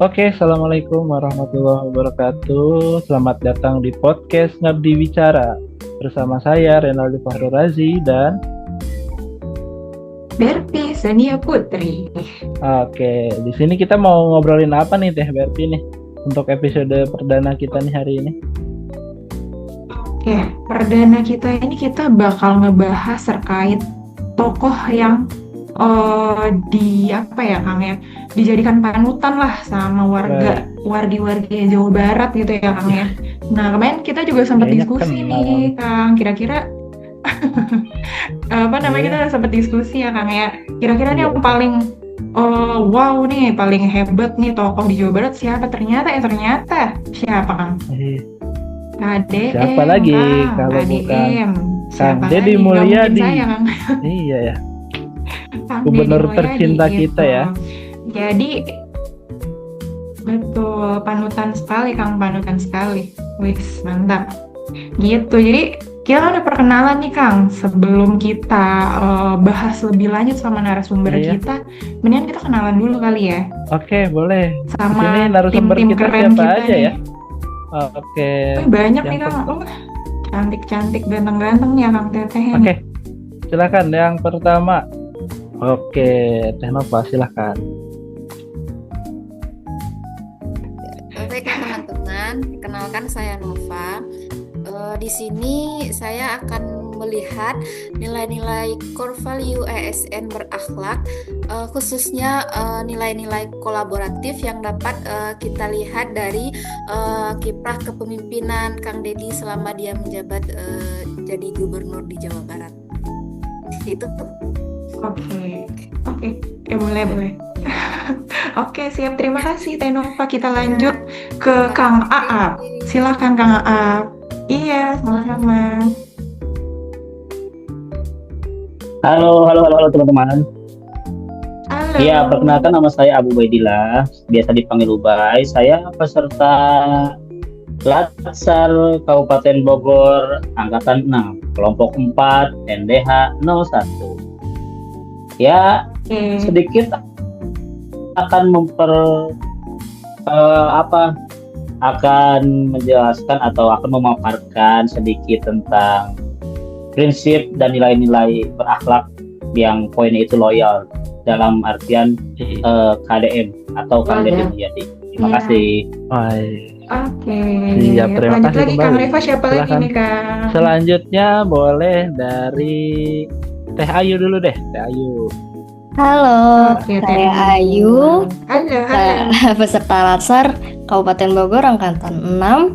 Oke, Assalamualaikum warahmatullahi wabarakatuh. Selamat datang di podcast Ngabdi Bicara. Bersama saya Renaldi Fahru Razi dan Berpi Sania Putri. oke, di sini kita mau ngobrolin apa nih Teh Berpi nih untuk episode perdana kita nih hari ini. Oke, perdana kita ini kita bakal ngebahas terkait tokoh yang Kang ya, dijadikan panutan lah sama wargi-wargi Jawa Barat gitu ya Kang ya. Nah kemarin kita juga sempat Kayaknya diskusi kenal. nih Kang, kira-kira Iya. kita sempat diskusi ya Kang ya. Kira-kira nih Iya. yang paling wow nih, paling hebat nih tokoh di Jawa Barat siapa? Ternyata siapa Kang? Eh, KDM, Siapa lagi Kang, kalau bukan KDM. Kang Siapa Deddy lagi? Nggak mungkin Mulyadi? saya, Kang. Iya ya, Kang gubernur Deddy tercinta Mulyadi, kita gitu. ya. Jadi, betul, panutan sekali, Kang, panutan sekali. Wis, mantap. Gitu, jadi kita kan udah perkenalan nih, Kang. Sebelum kita bahas lebih lanjut sama narasumber Iya. kita, mendingan kita kenalan dulu kali ya. Oke, boleh. Di sini Sama narasumber tim-tim kita keren siapa kita aja nih. ya? Oke. Banyak Yang nih, Kang. Cantik-cantik, ganteng-ganteng ya, Kang Teteh. Oke, silakan yang pertama. Oke, Teh Nova silahkan. Baik teman-teman, kenalkan saya Nova. Di sini saya akan melihat nilai-nilai core value ASN berakhlak, khususnya nilai-nilai kolaboratif yang dapat kita lihat dari kiprah kepemimpinan Kang Deddy selama dia menjabat jadi gubernur di Jawa Barat. Itu. Oke, boleh. Oke, siap. Terima kasih, Teh Nova. Kita lanjut ke Kang Aap. Silakan, Kang Aap. Iya, sama-sama. Halo teman-teman. Halo. Iya, perkenalkan nama saya Abu Baidillah, biasa dipanggil Ubay. Saya peserta Latsar Kabupaten Bogor Angkatan 6, kelompok 4, NDH 01. Ya, Oke. sedikit akan akan menjelaskan atau akan memaparkan sedikit tentang prinsip dan nilai-nilai berakhlak yang poinnya itu loyal dalam artian KDM atau Kang Deddy Mulyadi. Terima Iya. kasih. Oke. Siap, terima Lanjut kasih lagi, kembali. Kang Reva. Siapa lagi Silakan. nih, Kang? Selanjutnya boleh dari Teh Ayu dulu deh, Teh Ayu. Halo, Oke, saya Teh Ayu, Halo. peserta Latsar Kabupaten Bogor Angkatan 6,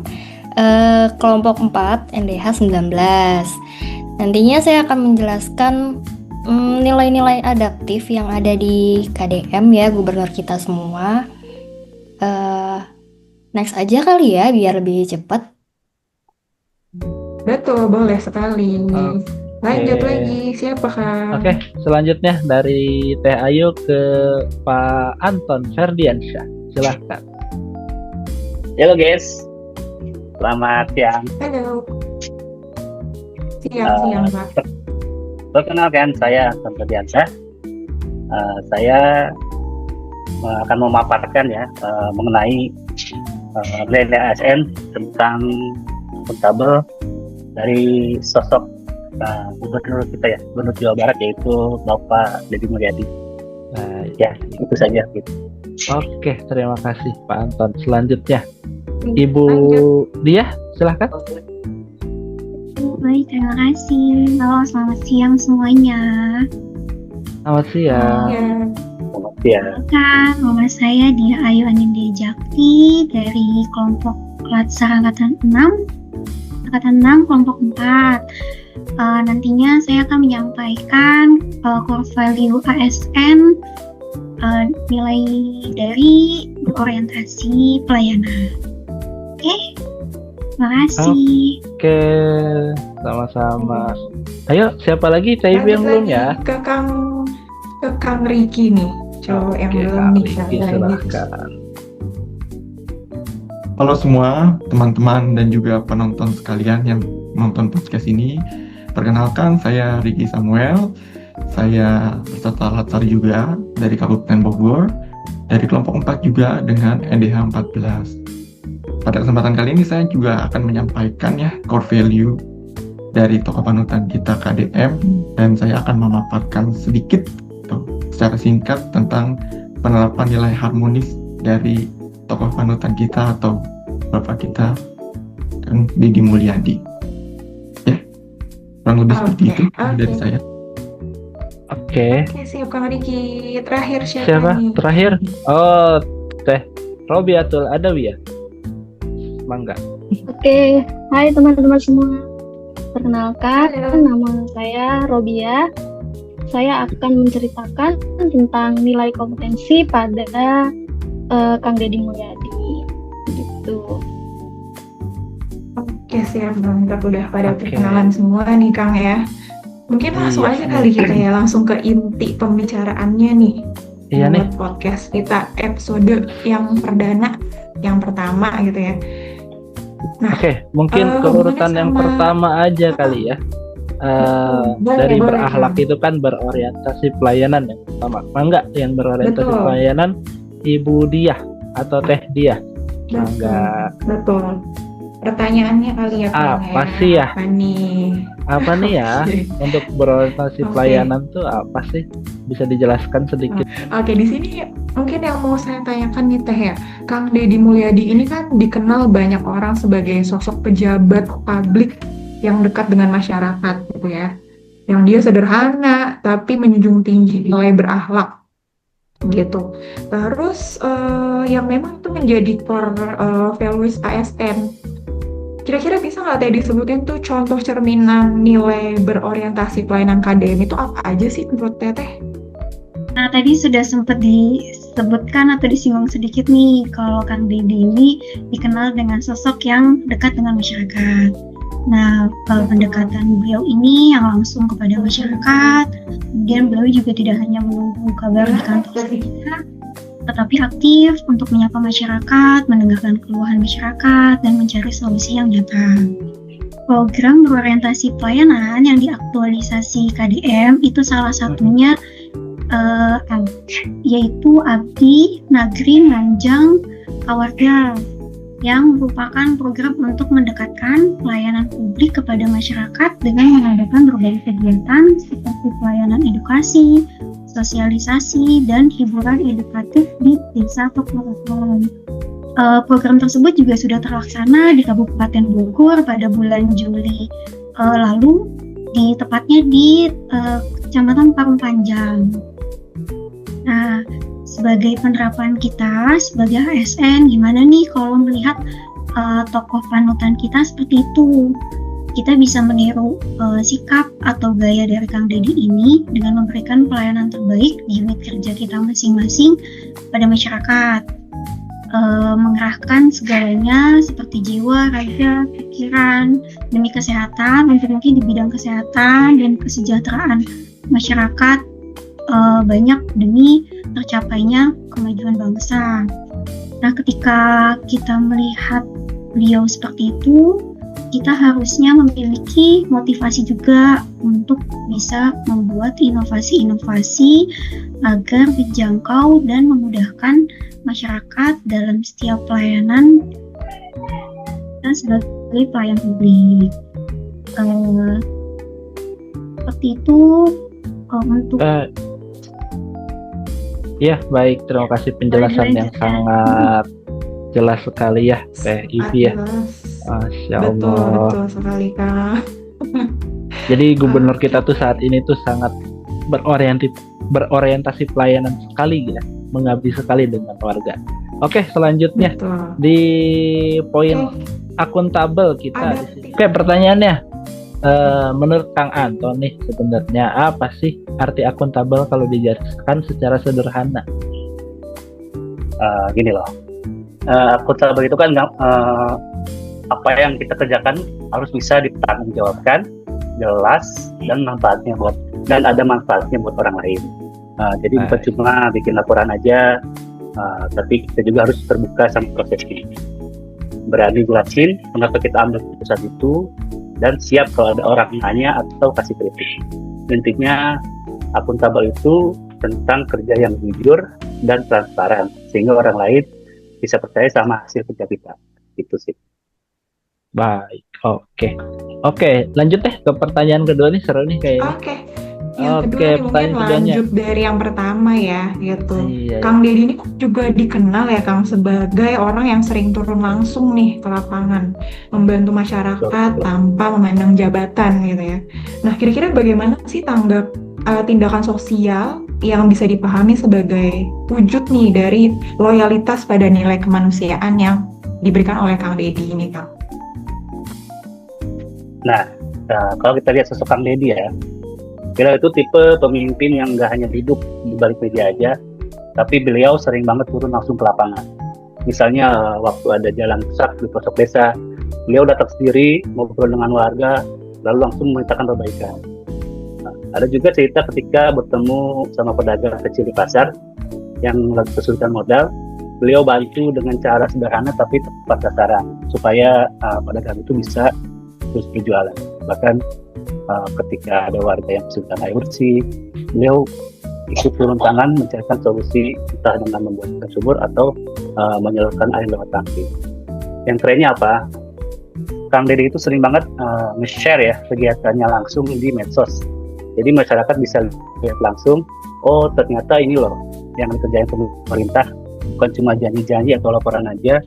kelompok 4, NDH 19. Nantinya saya akan menjelaskan nilai-nilai adaptif yang ada di KDM ya, gubernur kita semua. Next aja kali ya, biar lebih cepat. Betul, boleh sekali. Lanjut Oke. lagi. Siapa, Kang? Oke, selanjutnya dari Teh Ayu ke Pak Anton Ferdiansyah. Silahkan. Halo guys, selamat siang. Halo. Siang, Pak. Perkenalkan saya Anton Ferdiansyah. Saya akan memaparkan ya mengenai nilai ASN tentang akuntabel dari sosok gubernur kita ya, gubernur Jawa Barat, yaitu Bapak Deddy Mulyadi. Ya, itu saja gitu. Oke, terima kasih Pak Anton. Selanjutnya Ibu Lanjut. Dia, silahkan. Baik, terima kasih. Halo, selamat siang semuanya. Selamat siang. Ya. Selamat siang. Kan, nama saya Dia Ayu Anindya Jakti dari kelompok Latsar Angkatan 6, kelompok 4. Nantinya saya akan menyampaikan core value ASN, nilai dari berorientasi pelayanan. Oke, terima kasih. Oke, sama-sama. Ayo, siapa lagi? Teh Ibu yang belum Lanjut ya? lagi ke Kang Riki nih. Cowok yang Oke, belum Kang nih. Riki, silahkan. Halo semua teman-teman dan juga penonton sekalian yang nonton podcast ini. Perkenalkan, saya Ricky Samuel. Saya peserta Latsar juga dari Kabupaten Bogor. dari kelompok 4 juga dengan NDH 14. Pada kesempatan kali ini saya juga akan menyampaikan ya core value dari tokoh panutan kita KDM, dan saya akan memaparkan sedikit secara singkat tentang penerapan nilai harmonis dari tokoh panutan kita atau Bapak kita Kang Deddy Mulyadi. Ya, kurang lebih seperti itu dari saya. Oke. Oke, siap Kang Riki. Terakhir siapa Siapa? nih? Terakhir? Oh, Teh Robiatul Adawi ya? Mangga. Oke, hai teman-teman semua. Perkenalkan, Halo. nama saya Robia. Saya akan menceritakan tentang nilai kompetensi pada Kang Deddy Mulyadi. Gitu. Oke, siap mantap. Udah pada Oke. perkenalan semua nih Kang ya. Mungkin langsung Iya. aja kali kita ya, langsung ke inti pembicaraannya nih. Iya nih. Buat podcast kita episode yang perdana, yang pertama gitu ya. Nah, Oke, mungkin keurutan hubungannya yang sama- pertama aja kali ya. Boleh, Dari boleh, berakhlak Kang. itu kan berorientasi pelayanan yang pertama. Mangga yang berorientasi Betul. pelayanan Ibu Diah atau Teh Diah. Betul. Mangga. Betul. Pertanyaannya kali ya Kang Apa sih ya? Apa nih? Apa nih ya untuk berorientasi Oke. pelayanan tuh apa sih? Bisa dijelaskan sedikit? Oke, di sini mungkin yang mau saya tanyakan nih Teh ya, Kang Deddy Mulyadi ini kan dikenal banyak orang sebagai sosok pejabat publik yang dekat dengan masyarakat gitu ya. Yang dia sederhana tapi menjunjung tinggi nilai berakhlak gitu. Terus yang memang itu menjadi core values ASN. Kira-kira bisa nggak Teh disebutin tuh contoh cerminan nilai berorientasi pelayanan KDM itu apa aja sih menurut Teteh? Nah, tadi sudah sempat disebutkan atau disinggung sedikit nih, kalau Kang Deddy ini dikenal dengan sosok yang dekat dengan masyarakat. Nah, pendekatan beliau ini yang langsung kepada masyarakat, kemudian beliau juga tidak hanya menunggu kabar di kantor saja, tetapi aktif untuk menyapa masyarakat, mendengarkan keluhan masyarakat, dan mencari solusi yang nyata. Program berorientasi pelayanan yang diaktualisasi KDM itu salah satunya yaitu Abdi Nagri Nanjang Kawarga, yang merupakan program untuk mendekatkan pelayanan publik kepada masyarakat dengan mengadakan berbagai kegiatan seperti pelayanan edukasi, sosialisasi, dan hiburan edukatif di desa atau kelurahan. Program tersebut juga sudah terlaksana di Kabupaten Bogor pada bulan Juli lalu, tepatnya di Kecamatan Parung Panjang. Nah, sebagai penerapan kita sebagai ASN, gimana nih kalau melihat tokoh panutan kita seperti itu? Kita bisa meniru sikap atau gaya dari Kang Deddy ini dengan memberikan pelayanan terbaik di unit kerja kita masing-masing pada masyarakat. Mengerahkan segalanya seperti jiwa, raga, pikiran demi kesehatan, mungkin di bidang kesehatan dan kesejahteraan masyarakat, banyak demi tercapainya kemajuan bangsa. Nah, ketika kita melihat beliau seperti itu, kita harusnya memiliki motivasi juga untuk bisa membuat inovasi-inovasi agar dijangkau dan memudahkan masyarakat dalam setiap pelayanan kita sebagai pelayan publik. Seperti itu untuk Ya, baik. Terima kasih penjelasan yang sangat jelas sekali ya, Teh Ivi ya. Masya Betul, Allah. betul sekali Kang. Jadi gubernur kita tuh saat ini tuh sangat berorientasi pelayanan sekali ya, mengabdi sekali dengan warga. Oke, selanjutnya Betul. di poin akuntabel kita Ada di sini. Oke, pertanyaannya, menurut Kang Anton nih sebenarnya apa sih arti akuntabel kalau dijelaskan secara sederhana? Gini loh, akuntabel itu kan apa yang kita kerjakan harus bisa dipertanggungjawabkan, jelas, dan ada manfaatnya buat orang lain. Jadi bukan cuma bikin laporan aja, tapi kita juga harus terbuka sama prosesnya, berani jelasin kenapa kita ambil keputusan itu, dan siap kalau ada orang tanya atau kasih kritik. Intinya akuntabel itu tentang kerja yang jujur, dan transparan sehingga orang lain bisa percaya sama hasil kerja kita. Itu sih. Baik, oke, lanjut deh ke pertanyaan kedua nih, seru nih kayaknya. Oke. Yang kedua Oke, nih mungkin pertanyaan keduanya. lanjut dari yang pertama ya, gitu. Iya, Kang Deddy ini juga dikenal ya Kang sebagai orang yang sering turun langsung nih ke lapangan, membantu masyarakat Betul. tanpa memandang jabatan gitu ya. Nah, kira-kira bagaimana sih tindakan sosial yang bisa dipahami sebagai wujud nih dari loyalitas pada nilai kemanusiaan yang diberikan oleh Kang Deddy ini, Kang? Nah, kalau kita lihat sosok Kang Deddy ya, beliau itu tipe pemimpin yang nggak hanya duduk di balik meja aja, tapi beliau sering banget turun langsung ke lapangan. Misalnya waktu ada jalan rusak di pelosok desa, beliau datang sendiri, ngobrol dengan warga, lalu langsung memerintahkan perbaikan. Nah, ada juga cerita ketika bertemu sama pedagang kecil di pasar yang lagi kesulitan modal, beliau bantu dengan cara sederhana tapi tepat sasaran, supaya pedagang itu bisa terus berjualan. Bahkan ketika ada warga yang kesulitan air bersih, beliau ikut turun tangan mencarikan solusi, entah dengan membuatkan sumur atau menyalurkan air lewat tangki. Yang kerennya apa? Kang Deddy itu sering banget nge-share ya kegiatannya langsung di medsos. Jadi masyarakat bisa lihat langsung, oh ternyata ini loh yang dikerjain pemerintah, bukan cuma janji-janji atau laporan aja,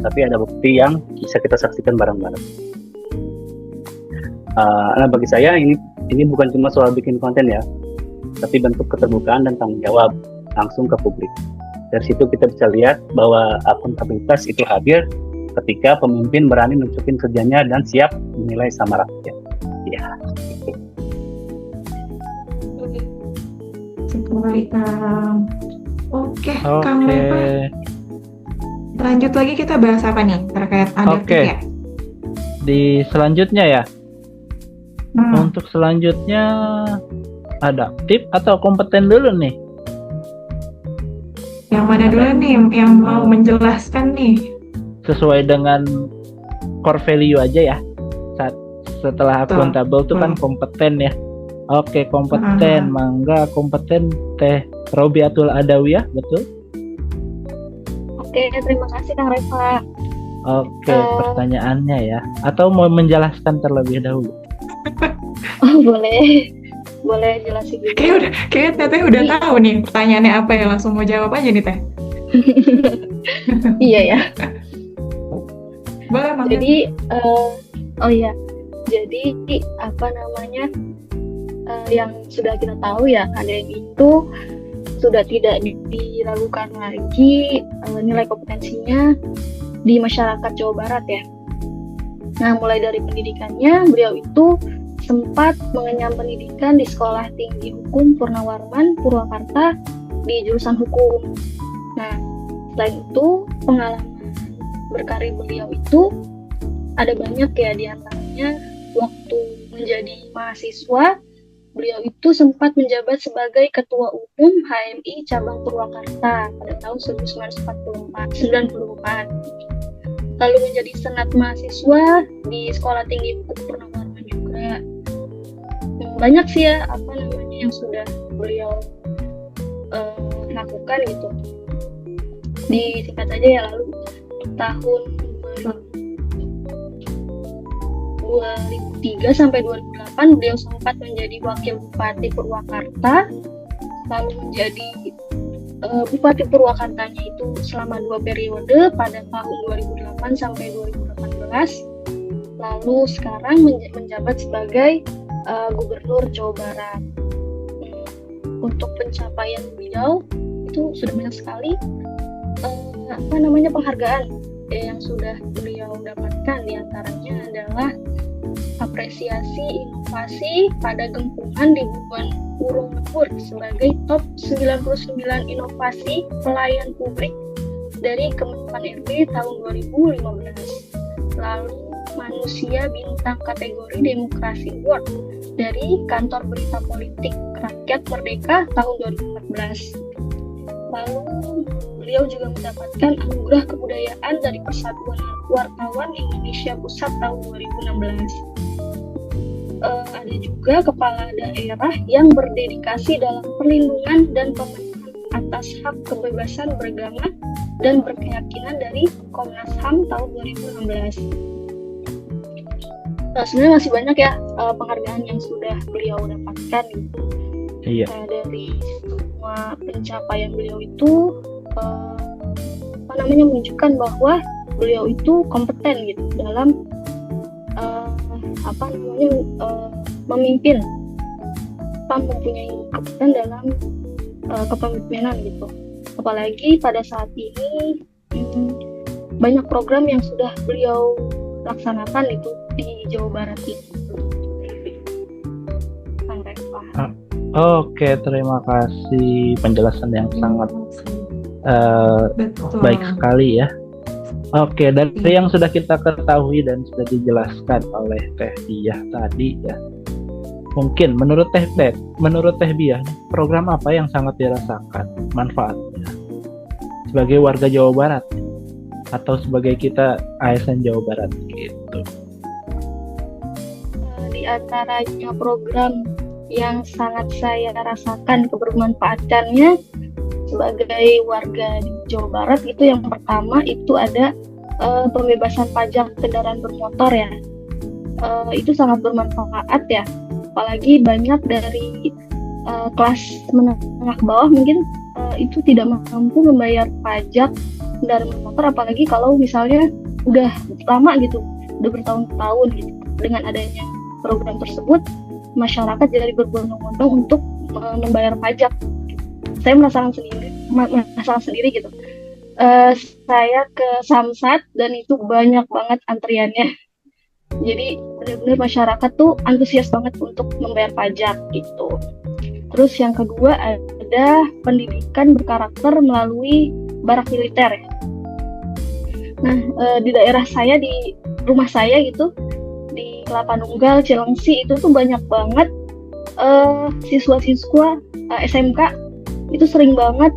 tapi ada bukti yang bisa kita saksikan bareng-bareng. Nah bagi saya ini bukan cuma soal bikin konten ya, tapi bentuk keterbukaan dan tanggung jawab langsung ke publik. Dari situ kita bisa lihat bahwa akuntabilitas itu hadir ketika pemimpin berani nunjukin kerjanya dan siap dinilai sama rakyat. Ya. Sekali, Kang. Oke, Kang Lepa. Lanjut lagi kita bahas apa nih terkait adaptif ya? Di selanjutnya ya. Untuk selanjutnya adaptif atau kompeten dulu nih? Yang mana dulu nih yang mau menjelaskan nih? Sesuai dengan core value aja ya. Setelah akuntabel itu kan kompeten ya. Oke, kompeten. Mangga kompeten Teh Robiatul Adawiyah, betul? Oke, terima kasih Kang Reva. Oke, pertanyaannya ya. Atau mau menjelaskan terlebih dahulu? Oh, boleh jelasin dulu. Kayaknya Teteh udah tahu nih pertanyaannya apa ya, langsung mau jawab aja nih Teh. Iya ya. Boleh, Mang. Jadi jadi apa namanya, yang sudah kita tahu ya, KDM itu sudah tidak diragukan lagi nilai kompetensinya di masyarakat Jawa Barat ya. Nah, mulai dari pendidikannya, beliau itu sempat mengenyam pendidikan di Sekolah Tinggi Hukum Purnawarman, Purwakarta di jurusan hukum. Nah, selain itu pengalaman berkarir beliau itu ada banyak ya, diantaranya waktu menjadi mahasiswa, beliau itu sempat menjabat sebagai Ketua Umum HMI Cabang Purwakarta pada tahun 1994. Lalu menjadi senat mahasiswa di Sekolah Tinggi Hukum Purnawarman juga. Banyak sih ya yang sudah beliau lakukan gitu. Disingkat aja ya, lalu tahun 2003 sampai 2008 beliau sempat menjadi Wakil Bupati Purwakarta, lalu menjadi Bupati Purwakartanya itu selama 2 periode pada tahun 2008 sampai 2018, lalu sekarang menjabat sebagai Gubernur Jawa Barat. Untuk pencapaian beliau itu sudah banyak sekali penghargaan yang sudah beliau dapatkan. Diantaranya adalah apresiasi inovasi pada gengkungan ribuan burung lembur sebagai top 99 inovasi pelayan publik dari Kemenpan RB tahun 2015. Lalu Manusia Bintang kategori Demokrasi Award dari Kantor Berita Politik Rakyat Merdeka tahun 2014. Lalu beliau juga mendapatkan anugerah kebudayaan dari Persatuan Wartawan Indonesia Pusat tahun 2016. Ada juga kepala daerah yang berdedikasi dalam perlindungan dan pemenuhan atas hak kebebasan beragama dan berkeyakinan dari Komnas HAM tahun 2016. Sebenarnya masih banyak ya penghargaan yang sudah beliau dapatkan gitu. Iya. Dari semua pencapaian beliau itu menunjukkan bahwa beliau itu kompeten gitu dalam memimpin, mempunyai kompeten dalam kepemimpinan gitu. Apalagi pada saat ini banyak program yang sudah beliau laksanakan itu di Jawa Barat ini. Kang Reva. Oke, terima kasih penjelasan yang sangat Betul. baik sekali ya. Oke, dari yang sudah kita ketahui dan sudah dijelaskan oleh Teh Diah tadi ya. Mungkin menurut Teh Diah, program apa yang sangat dirasakan manfaatnya sebagai warga Jawa Barat atau sebagai kita ASN Jawa Barat gitu? Di antaranya program yang sangat saya rasakan kebermanfaatannya sebagai warga di Jawa Barat itu yang pertama itu ada pembebasan pajak kendaraan bermotor ya. Itu sangat bermanfaat ya, apalagi banyak dari kelas menengah ke bawah mungkin itu tidak mampu membayar pajak kendaraan bermotor, apalagi kalau misalnya udah lama gitu, udah bertahun-tahun gitu. Dengan adanya program tersebut masyarakat jadi berbondong-bondong untuk membayar pajak. Saya merasakan sendiri gitu. Saya ke Samsat dan itu banyak banget antriannya. Jadi benar-benar masyarakat tuh antusias banget untuk membayar pajak gitu. Terus yang kedua ada pendidikan berkarakter melalui barak militer ya. Nah, di daerah saya, di rumah saya gitu, di Kelapa Nunggal, Cilengsi itu tuh banyak banget siswa-siswa SMK itu sering banget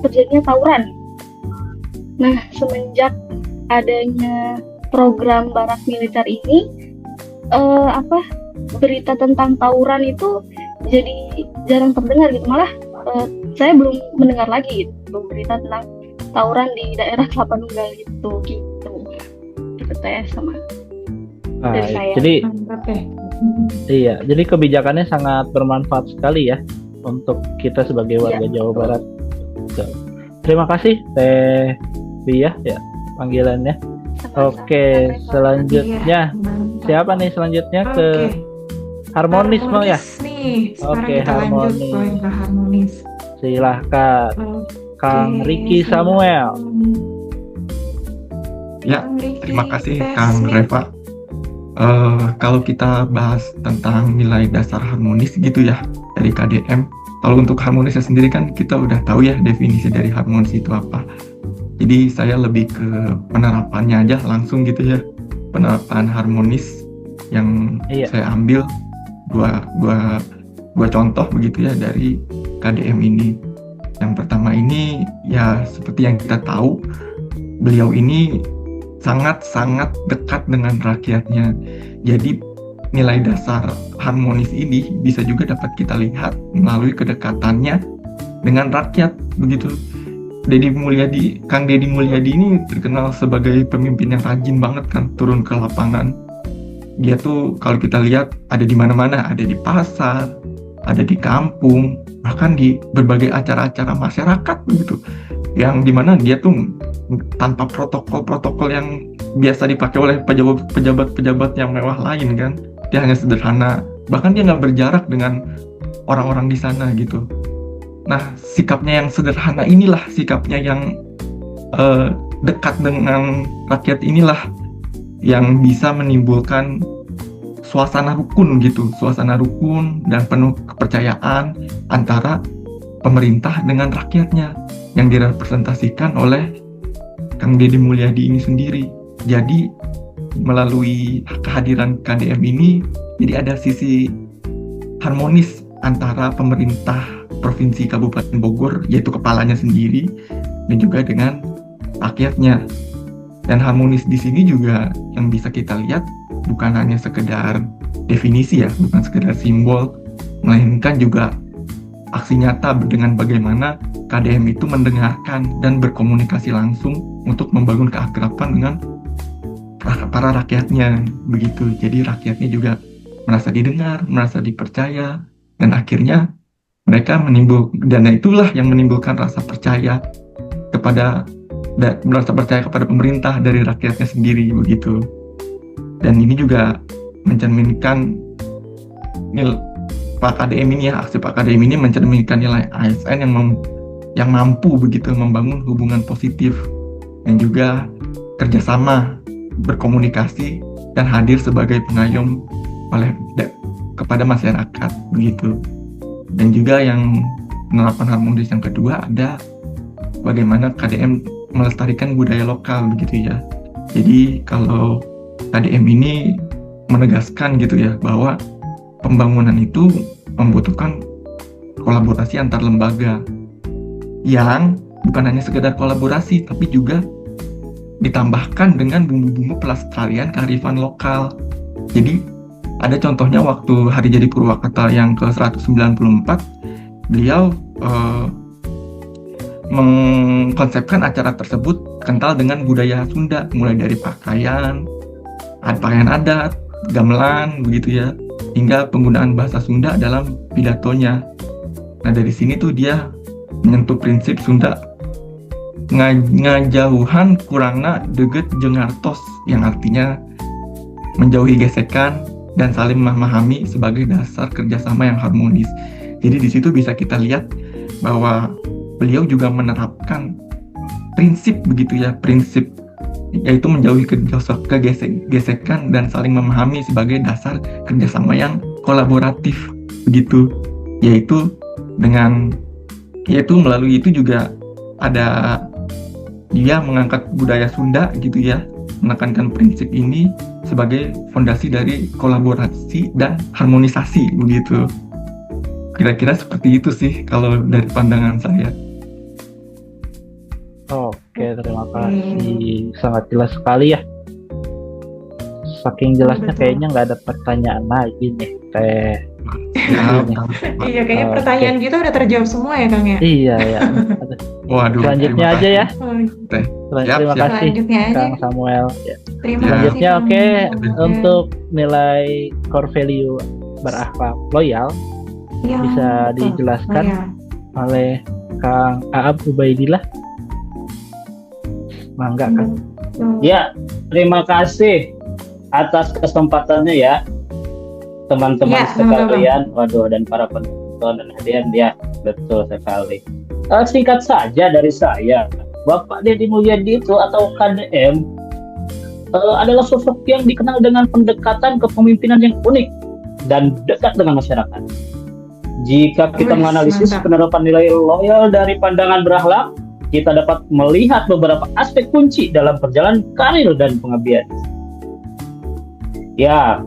terjadinya tawuran. Nah, semenjak adanya program barak militer ini, berita tentang tawuran itu jadi jarang terdengar gitu. Malah saya belum mendengar lagi gitu berita tentang tawuran di daerah Kelapa Nunggal gitu. Itu saya sama dari saya. Jadi Mantap ya. iya, jadi kebijakannya sangat bermanfaat sekali ya untuk kita sebagai warga Jawa Barat. Terima kasih Teh Diah ya panggilannya. Oke, selanjutnya Mantap. siapa nih selanjutnya ke Oke. Harmonis mau ya? Nih. Sekarang Oke, kita lanjut Harmonis. poin ke harmonis. Silahkan Kang Oke, Ricky Samuel. Ya, Kang Ricky, terima kasih tes Kang nih. Reva. Kalau kita bahas tentang nilai dasar harmonis gitu ya dari KDM, kalau untuk harmonisnya sendiri kan kita udah tahu ya definisi dari harmonis itu apa. Jadi saya lebih ke penerapannya aja langsung gitu ya. Penerapan harmonis yang saya ambil dua contoh begitu ya dari KDM ini. Yang pertama ini ya seperti yang kita tahu, beliau ini sangat-sangat dekat dengan rakyatnya. Jadi nilai dasar harmonis ini bisa juga dapat kita lihat melalui kedekatannya dengan rakyat begitu. Kang Deddy Mulyadi ini terkenal sebagai pemimpin yang rajin banget kan turun ke lapangan. Dia tuh kalau kita lihat ada di mana-mana, ada di pasar, ada di kampung, bahkan di berbagai acara-acara masyarakat begitu. Yang dimana dia tuh tanpa protokol-protokol yang biasa dipakai oleh pejabat-pejabat yang mewah lain kan. Dia hanya sederhana, bahkan dia nggak berjarak dengan orang-orang di sana gitu. Nah, sikapnya yang sederhana inilah, sikapnya yang dekat dengan rakyat inilah yang bisa menimbulkan suasana rukun gitu, suasana rukun dan penuh kepercayaan antara pemerintah dengan rakyatnya yang direpresentasikan oleh Kang Deddy Mulyadi ini sendiri. Jadi melalui kehadiran KDM ini, jadi ada sisi harmonis antara pemerintah Provinsi Kabupaten Bogor, yaitu kepalanya sendiri, dan juga dengan rakyatnya. Dan harmonis di sini juga yang bisa kita lihat bukan hanya sekedar definisi ya, bukan sekedar simbol, melainkan juga aksi nyata dengan bagaimana KDM itu mendengarkan dan berkomunikasi langsung untuk membangun keakraban dengan para rakyatnya begitu. Jadi rakyatnya juga merasa didengar, merasa dipercaya, dan akhirnya mereka dan itulah yang menimbulkan rasa percaya kepada pemerintah dari rakyatnya sendiri begitu. Dan ini juga mencerminkan Pak KDM ini aksi Pak KDM ini mencerminkan nilai ASN yang mampu begitu membangun hubungan positif dan juga kerjasama, berkomunikasi, dan hadir sebagai pengayom kepada masyarakat begitu. Dan juga yang penerapan harmonis yang kedua ada bagaimana KDM melestarikan budaya lokal begitu ya. Jadi kalau KDM ini menegaskan gitu ya bahwa pembangunan itu membutuhkan kolaborasi antar lembaga yang bukan hanya sekedar kolaborasi tapi juga ditambahkan dengan bumbu-bumbu pelestarian kearifan lokal. Jadi ada contohnya waktu Hari Jadi Purwakarta yang ke-194, beliau mengkonsepkan acara tersebut kental dengan budaya Sunda, mulai dari pakaian adat, gamelan begitu ya, hingga penggunaan bahasa Sunda dalam pidatonya. Nah dari sini tuh dia menyentuh prinsip Sunda ngajauhan kurangna deget jeung ngartos, yang artinya menjauhi gesekan dan saling memahami sebagai dasar kerjasama yang harmonis. Jadi di situ bisa kita lihat bahwa beliau juga menerapkan prinsip begitu ya, prinsip yaitu menjauhi gesekan dan saling memahami sebagai dasar kerjasama yang kolaboratif begitu. Yaitu melalui itu juga ada dia mengangkat budaya Sunda gitu ya, menekankan prinsip ini sebagai fondasi dari kolaborasi dan harmonisasi begitu. Kira-kira seperti itu sih kalau dari pandangan saya. Oke, terima kasih. Sangat jelas sekali ya. Saking jelasnya kayaknya nggak ada pertanyaan lagi nih, Teh. Iya, kayaknya pertanyaan kita udah terjawab semua ya, Kang ya? Iya, ya. Waduh, Selanjutnya aja ya. Teh. Terima kasih, Selanjutnya aja. Kang Samuel. Ya. Terima kasih. Selanjutnya Kang. oke, untuk nilai core value berakhlak loyal Iya, bisa betul. dijelaskan Oh, ya. oleh Kang Aab Ubaidillah. Mangga, Kang. Betul. Ya, terima kasih atas kesempatannya ya, teman-teman Ya, sama-sama. sekalian. Waduh, dan para penonton dan hadirin ya, betul sekali. Singkat saja dari saya, Bapak Deddy Mulyadi itu atau KDM adalah sosok yang dikenal dengan pendekatan kepemimpinan yang unik dan dekat dengan masyarakat. Jika kita Wih, menganalisis mantap. penerapan nilai loyal dari pandangan berakhlak, kita dapat melihat beberapa aspek kunci dalam perjalanan karir dan pengabdian. Ya,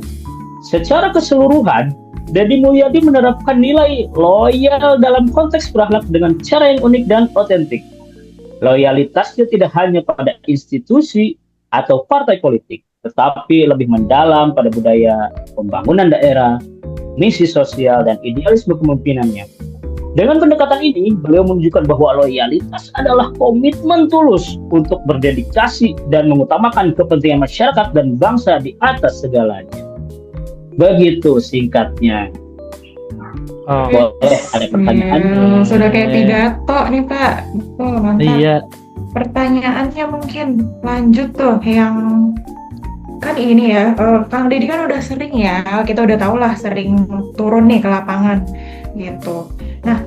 secara keseluruhan, Deddy Mulyadi menerapkan nilai loyal dalam konteks berakhlak dengan cara yang unik dan otentik. Loyalitasnya tidak hanya pada institusi atau partai politik, tetapi lebih mendalam pada budaya pembangunan daerah, misi sosial, dan idealisme kepemimpinannya. Dengan pendekatan ini, beliau menunjukkan bahwa loyalitas adalah komitmen tulus untuk berdedikasi dan mengutamakan kepentingan masyarakat dan bangsa di atas segalanya. Begitu singkatnya. Oh, Boleh ada pertanyaan? Sudah kayak pidato nih Pak. Betul, mantap. iya. Pertanyaannya mungkin lanjut tuh yang kan ini ya, Kang Deddy kan udah sering ya, kita udah tau lah sering turun nih ke lapangan gitu. Nah,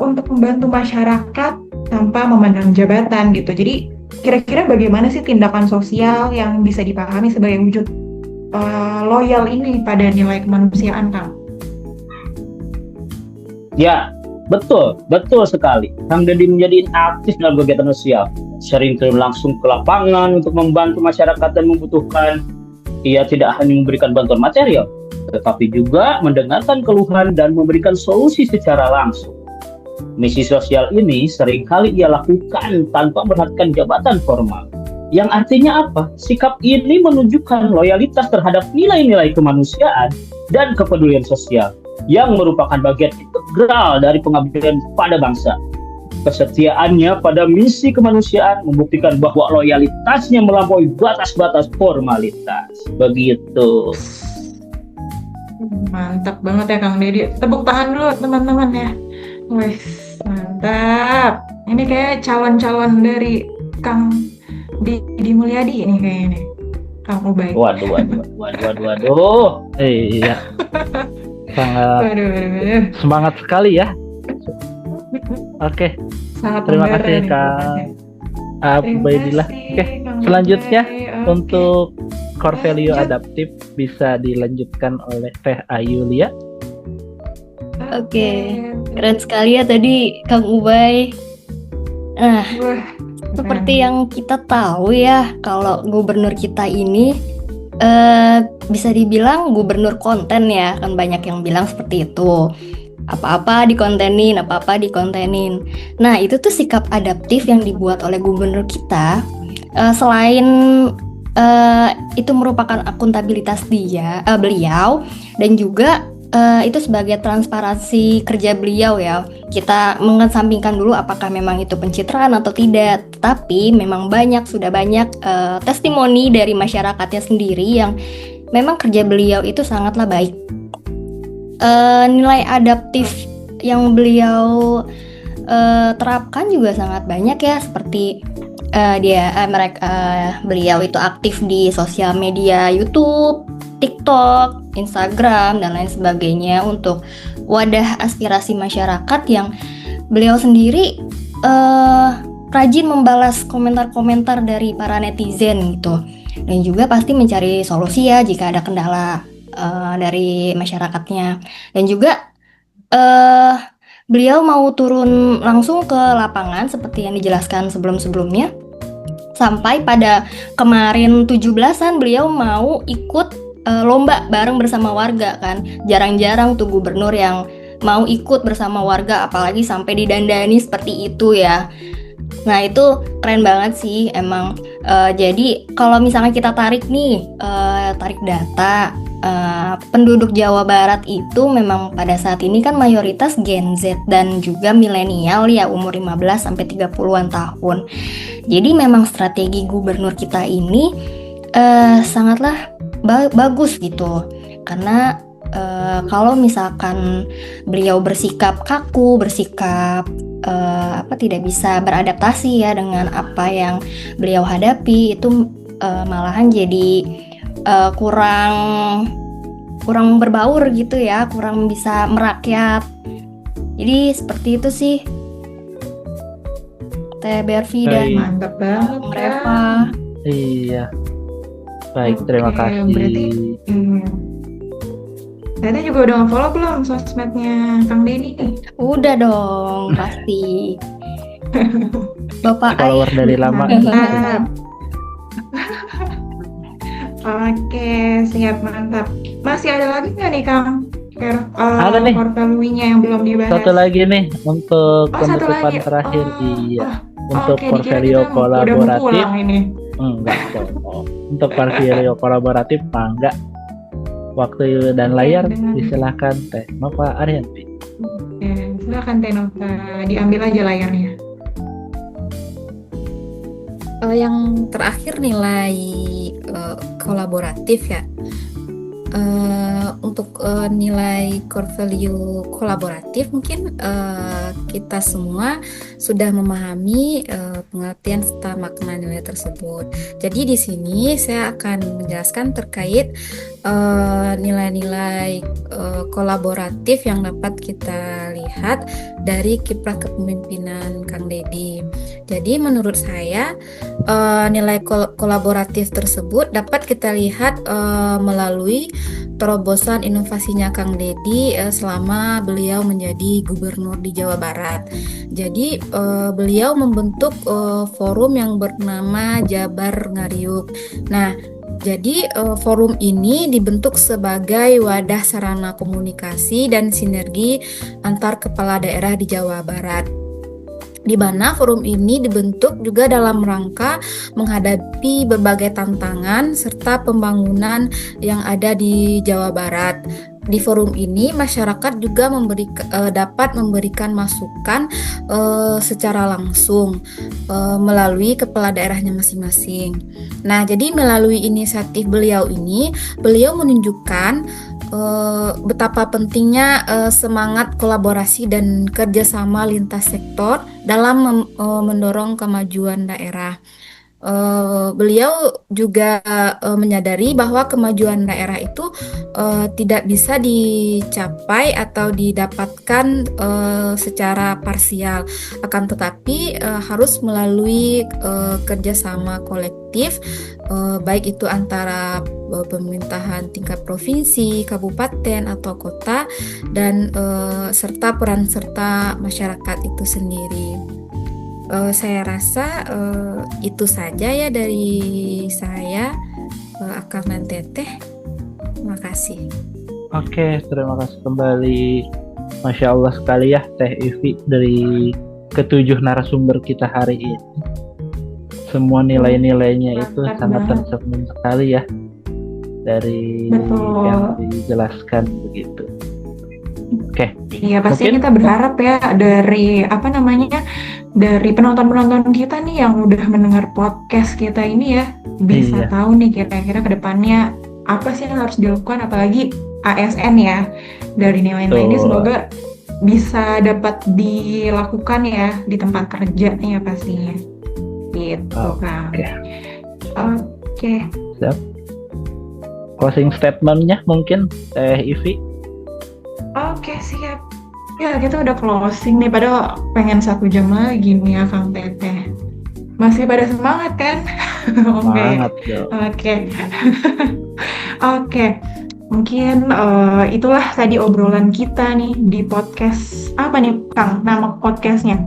untuk membantu masyarakat tanpa memandang jabatan gitu. Jadi kira-kira bagaimana sih tindakan sosial yang bisa dipahami sebagai wujud loyal ini pada nilai kemanusiaan, Kang? Ya, betul sekali. Kang Deddy menjadi aktif dalam kegiatan sosial, sering turun langsung ke lapangan untuk membantu masyarakat dan membutuhkan. Ia tidak hanya memberikan bantuan material, tetapi juga mendengarkan keluhan dan memberikan solusi secara langsung. Misi sosial ini seringkali ia lakukan tanpa memperhatikan jabatan formal. Yang artinya apa? Sikap ini menunjukkan loyalitas terhadap nilai-nilai kemanusiaan dan kepedulian sosial yang merupakan bagian integral dari pengabdian pada bangsa. Kesetiaannya pada misi kemanusiaan membuktikan bahwa loyalitasnya melampaui batas-batas formalitas. Begitu. Mantap banget ya Kang Dedi. Tepuk tangan dulu teman-teman ya. Wih, mantap. Ini kayak calon-calon dari Kang Dedi Mulyadi ini kayaknya nih. Kang Ubay. Waduh. Iya, sangat Waduh. semangat sekali ya. Oke, Sangat terima membara kasih nih Kang pokoknya. Abaidillah. Terima Oke, kasih, Kang selanjutnya Ubay. Oke. untuk core value Lanjut. adaptif bisa dilanjutkan oleh Teh Ayulia. Oke, keren sekali ya tadi Kang Ubay. Nah, Wah, seperti keren. yang kita tahu ya, kalau gubernur kita ini bisa dibilang gubernur konten ya, kan banyak yang bilang seperti itu. Apa-apa dikontenin, apa-apa dikontenin. Nah, itu tuh sikap adaptif yang dibuat oleh gubernur kita. Selain itu merupakan akuntabilitas beliau, dan juga itu sebagai transparansi kerja beliau ya. Kita mengesampingkan dulu apakah memang itu pencitraan atau tidak. Tapi memang sudah banyak testimoni dari masyarakatnya sendiri yang memang kerja beliau itu sangatlah baik. Nilai adaptif yang beliau terapkan juga sangat banyak ya, seperti beliau itu aktif di sosial media YouTube, TikTok, Instagram, dan lain sebagainya untuk wadah aspirasi masyarakat yang beliau sendiri rajin membalas komentar-komentar dari para netizen gitu, dan juga pasti mencari solusi ya jika ada kendala dari masyarakatnya. Dan juga beliau mau turun langsung ke lapangan seperti yang dijelaskan sebelum-sebelumnya. Sampai pada kemarin 17-an beliau mau ikut lomba bareng bersama warga kan. Jarang-jarang tuh gubernur yang mau ikut bersama warga, apalagi sampai didandani seperti itu ya. Nah, itu keren banget sih emang. Jadi kalau misalnya kita tarik data, penduduk Jawa Barat itu memang pada saat ini kan mayoritas Gen Z dan juga milenial ya, umur 15 sampai 30-an tahun. Jadi memang strategi gubernur kita ini sangatlah bagus gitu. Karena kalau misalkan beliau bersikap kaku, tidak bisa beradaptasi ya dengan apa yang beliau hadapi, itu malahan jadi kurang berbaur gitu ya, kurang bisa merakyat. Jadi seperti itu sih, Teh Bervi dan Baik. Mantap banget, Kang. Reva. Iya. Baik, terima Oke, kasih. berarti Tete juga udah nge-follow belum sosmednya Kang Denny nih? Udah dong, pasti. Bapak Follower dari lama. Mantap. Oke, siap, mantap. Masih ada lagi nggak nih Kang? Ada nih. Core value-nya yang belum dibahas. Satu lagi nih untuk Oh, satu penutupan lagi. terakhir. Oh, Iya. oh, Untuk oke, core dikira value kita udah mau kolaboratif. pulang ini. Enggak dong. Untuk core value kolaboratif enggak. Waktu dan layar dengan- disilahkan Teh Nova Arianti. Ya, silakan Teh Nova, diambil aja layarnya. Yang terakhir nilai kolaboratif ya. Untuk nilai core value kolaboratif mungkin kita semua sudah memahami pengertian serta makna nilai tersebut. Jadi di sini saya akan menjelaskan terkait nilai-nilai kolaboratif yang dapat kita lihat dari kiprah kepemimpinan Kang Dedi. Jadi menurut saya nilai kolaboratif tersebut dapat kita lihat melalui terobosan inovasinya Kang Dedi selama beliau menjadi gubernur di Jawa Barat. Jadi beliau membentuk forum yang bernama Jabar Ngariuk. Nah, jadi forum ini dibentuk sebagai wadah sarana komunikasi dan sinergi antar kepala daerah di Jawa Barat, di mana forum ini dibentuk juga dalam rangka menghadapi berbagai tantangan serta pembangunan yang ada di Jawa Barat. di forum ini masyarakat juga dapat memberikan masukan secara langsung melalui kepala daerahnya masing-masing. Nah, jadi melalui inisiatif beliau ini, beliau menunjukkan betapa pentingnya semangat kolaborasi dan kerjasama lintas sektor dalam mendorong kemajuan daerah. Beliau juga menyadari bahwa kemajuan daerah itu tidak bisa dicapai atau didapatkan secara parsial, akan tetapi harus melalui kerjasama kolektif, baik itu antara pemerintahan tingkat provinsi, kabupaten atau kota, dan serta peran serta masyarakat itu sendiri. Saya rasa itu saja ya dari saya, Akang dan Teteh. Terima kasih. Oke, terima kasih kembali. Masya Allah sekali ya Teh Ivi dari ketujuh narasumber kita hari ini. Semua nilai-nilainya itu sangat tercermin sekali ya dari yang dijelaskan begitu. Oke. Iya, pasti Mungkin kita berharap ya dari dari penonton-penonton kita nih yang udah mendengar podcast kita ini ya, bisa Iya. tahu nih kira-kira ke depannya apa sih yang harus dilakukan, apalagi ASN ya. Dari nilai-nilai ini Betul. semoga bisa dapat dilakukan ya di tempat kerjanya pastinya. Gitu kan. Oke. Oke. Siap. Closing statement-nya mungkin Teh Ivi. Oke, siap. Ya, kita udah closing nih, padahal pengen 1 jam lagi nih ya, Kang Teteh. Masih pada semangat kan? Oke. Semangat dong. Oke. Oke. Mungkin itulah tadi obrolan kita nih di podcast. Apa nih, Kang, nama podcastnya?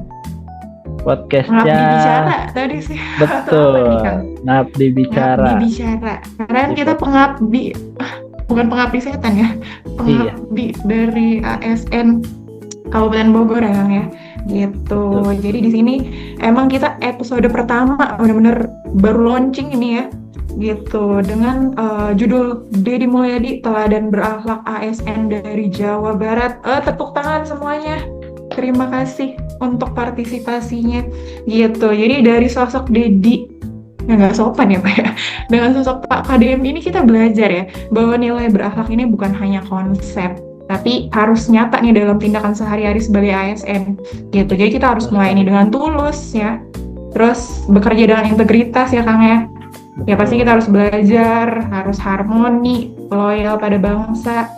Pengabdi Podcastnya Bicara tadi sih. Atau apa nih, Kang? betul. Ngabdi Bicara. Pengabdi Bicara. Karena Di kita pengabdi, bukan pengabdi setan ya. Iya. Pengabdi dari ASN Kabupaten Bogor ya, Kang ya. Gitu. Betul. Jadi di sini emang kita episode pertama benar-benar baru launching ini ya. Gitu, dengan judul Deddy Mulyadi Teladan Berakhlak ASN dari Jawa Barat. Tepuk tangan semuanya. Terima kasih untuk partisipasinya. Gitu. Jadi dari sosok Deddy, nggak sopan ya Pak ya. Dengan sosok Pak KDM ini kita belajar ya bahwa nilai berakhlak ini bukan hanya konsep, tapi harus nyata nih dalam tindakan sehari-hari sebagai ASN. Gitu. Jadi kita harus mulai ini dengan tulus ya. Terus bekerja dengan integritas ya Kang ya. Ya pasti kita harus belajar, harus harmoni, loyal pada bangsa,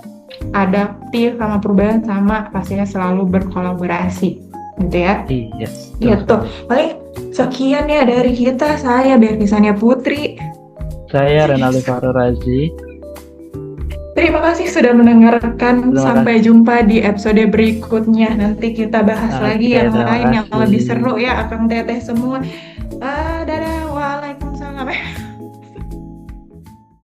adaptif sama perubahan, sama pastinya selalu berkolaborasi, gitu ya. Iya. Gitu. Paling sekian ya dari kita, saya Berkisania Putri. Saya Renaldi Farul Razi. Terima kasih sudah mendengarkan. Terima Sampai jumpa di episode berikutnya. Nanti kita bahas Oke, lagi yang terima lain yang kasih. lebih seru ya, Akang Teteh semua. Dadah, waalaikumsalam.